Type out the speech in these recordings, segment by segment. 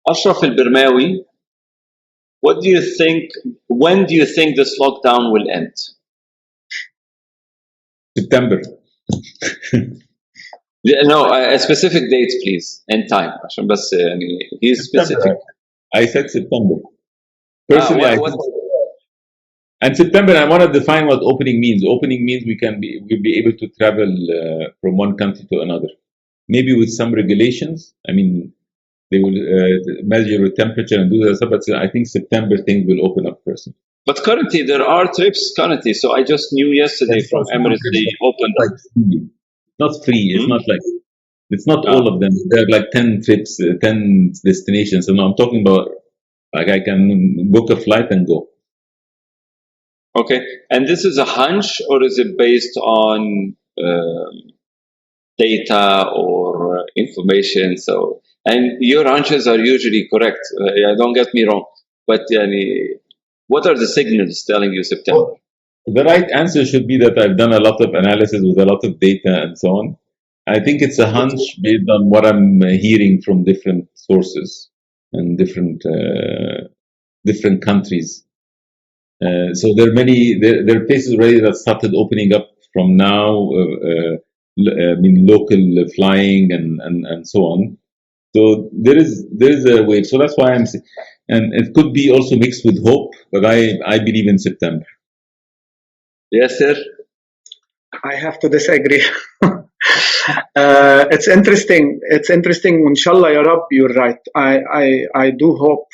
Ashraf Elbermawy, what do you think? When do you think this lockdown will end? September. No, a specific date, please, and time. عشان بس يعني he's specific. I said September. Personally, and September, I want to define what opening means. Opening means we'll be able to travel from one country to another, maybe with some regulations. I mean, they will measure the temperature and do that stuff. But I think September things will open up personally. But currently there are trips currently. So I just knew yesterday from Emirates they opened. Not free. It's not like it's not all of them. There are like 10 trips, 10 destinations. So now I'm talking about like I can book a flight and go. Okay, and this is a hunch, or is it based on data or information? So, and your hunches are usually correct. Don't get me wrong, but what are the signals telling you September? The right answer should be that I've done a lot of analysis with a lot of data and so on. I think it's a hunch based on what I'm hearing from different sources and different countries. So there are places already that started opening up from now. I mean, local flying and so on. So there is a wave. So that's why and it could be also mixed with hope. But I believe in September. Yes, sir. I have to disagree. It's interesting. It's interesting. Inshallah, Ya Rab, you're right. I do hope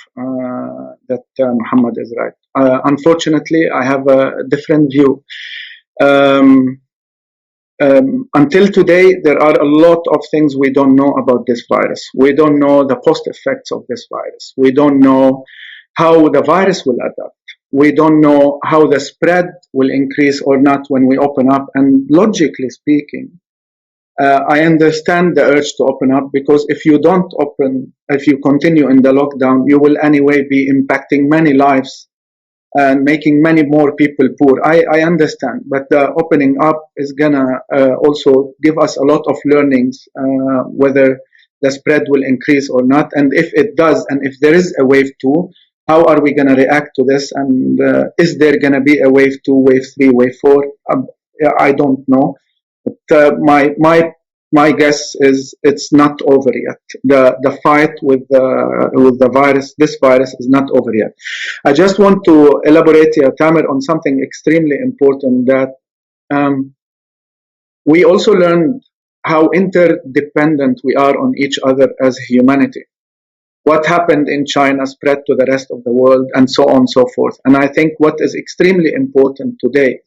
that Muhammad is right. Unfortunately, I have a different view. Until today, there are a lot of things we don't know about this virus. We don't know the post effects of this virus. We don't know how the virus will adapt. We don't know how the spread will increase or not when we open up. And logically speaking, I understand the urge to open up, because if you don't open, if you continue in the lockdown, you will anyway be impacting many lives and making many more people poor. I understand, but the opening up is gonna also give us a lot of learnings, whether the spread will increase or not, and if it does, and if there is a wave 2, how are we gonna react to this, and is there gonna be a wave 2, wave 3, wave 4? I don't know. But my guess is it's not over yet. The fight with the virus, this virus, is not over yet. I just want to elaborate here, Tamer, on something extremely important, that we also learned how interdependent we are on each other as humanity. What happened in China spread to the rest of the world, and so on and so forth. And I think what is extremely important today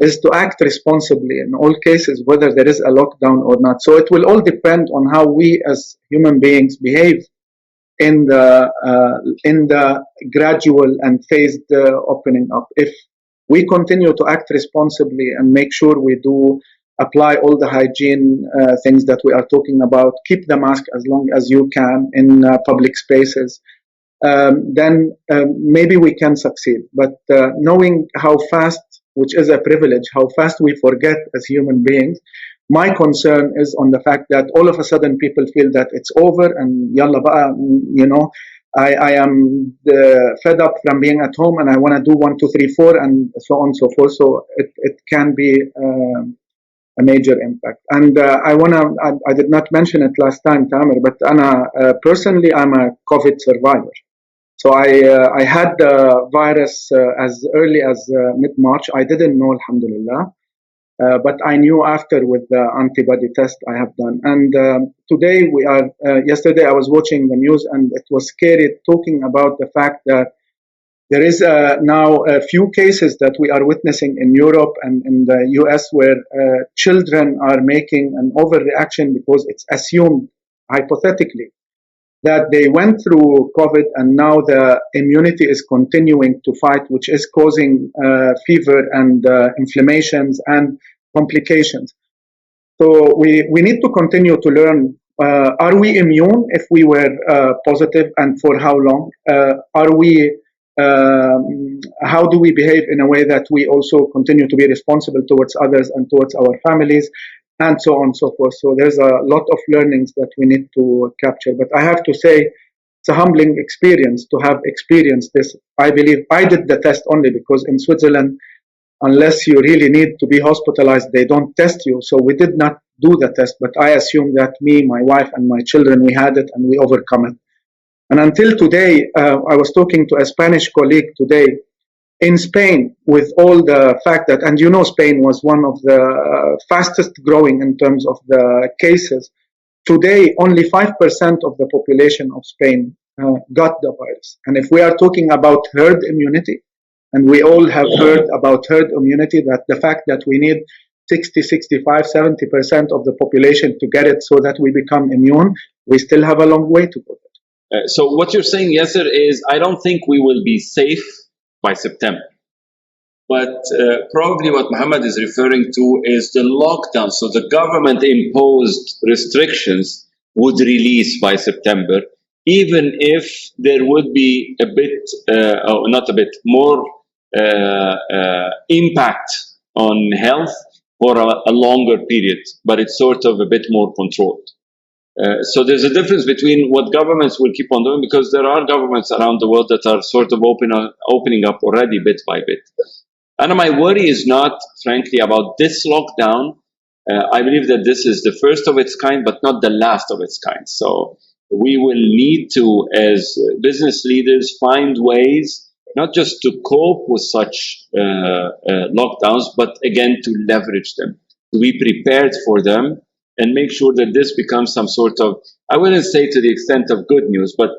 is to act responsibly in all cases, whether there is a lockdown or not. So it will all depend on how we as human beings behave in the gradual and phased opening up. If we continue to act responsibly and make sure we do apply all the hygiene things that we are talking about, keep the mask as long as you can in public spaces, then maybe we can succeed. But knowing how fast, which is a privilege, how fast we forget as human beings, my concern is on the fact that all of a sudden people feel that it's over and yalla ba'a, I am fed up from being at home and I want to do 1, 2, 3, 4 and so on and so forth. So it can be a major impact. And I did not mention it last time, Tamer, but personally, I'm a COVID survivor. So I had the virus as early as mid-March. I didn't know, alhamdulillah, but I knew after with the antibody test I have done. And today yesterday I was watching the news and it was scary talking about the fact that there is now a few cases that we are witnessing in Europe and in the US where children are making an overreaction because it's assumed, hypothetically, that they went through COVID and now the immunity is continuing to fight, which is causing fever and inflammations and complications. So we need to continue to learn, are we immune if we were positive, and for how long? How do we behave in a way that we also continue to be responsible towards others and towards our families, and so on and so forth. So there's a lot of learnings that we need to capture. But I have to say, it's a humbling experience to have experienced this. I believe I did the test only because in Switzerland, unless you really need to be hospitalized, they don't test you. So we did not do the test, but I assume that me, my wife, and my children, we had it and we overcome it. And until today, I was talking to a Spanish colleague today in Spain, with all the fact that, and you know, Spain was one of the fastest growing in terms of the cases. Today, only 5% of the population of Spain got the virus. And if we are talking about herd immunity, and we all have heard about herd immunity, that the fact that we need 60, 65, 70% of the population to get it so that we become immune, we still have a long way to go. So what you're saying, Yasser, is I don't think we will be safe by September. But probably what Muhammad is referring to is the lockdown. So the government imposed restrictions would release by September, even if there would be a bit, not a bit, more impact on health for a longer period, but it's sort of a bit more controlled. So there's a difference between what governments will keep on doing, because there are governments around the world that are sort of opening up already bit by bit. And my worry is not, frankly, about this lockdown. I believe that this is the first of its kind, but not the last of its kind. So we will need to, as business leaders, find ways not just to cope with such lockdowns, but again, to leverage them, to be prepared for them, and make sure that this becomes some sort of, I wouldn't say to the extent of good news, but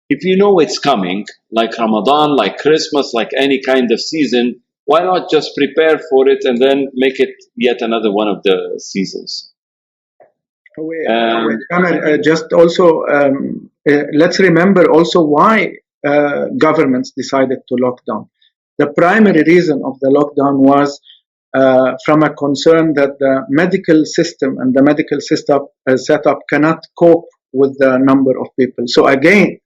if you know it's coming, like Ramadan, like Christmas, like any kind of season, why not just prepare for it and then make it yet another one of the seasons? Just also, let's remember also why governments decided to lock down. The primary reason of the lockdown was from a concern that the medical system and the medical system setup cannot cope with the number of people. So again,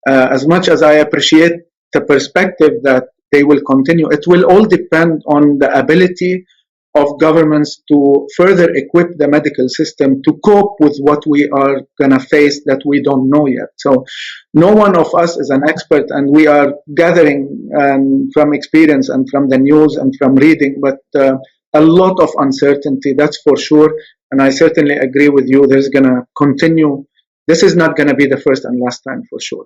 as much as I appreciate the perspective that they will continue, it will all depend on the ability of governments to further equip the medical system to cope with what we are going to face that we don't know yet. So no one of us is an expert, and we are gathering from experience and from the news and from reading, but a lot of uncertainty, that's for sure. And I certainly agree with you, there's going to continue. This is not going to be the first and last time, for sure.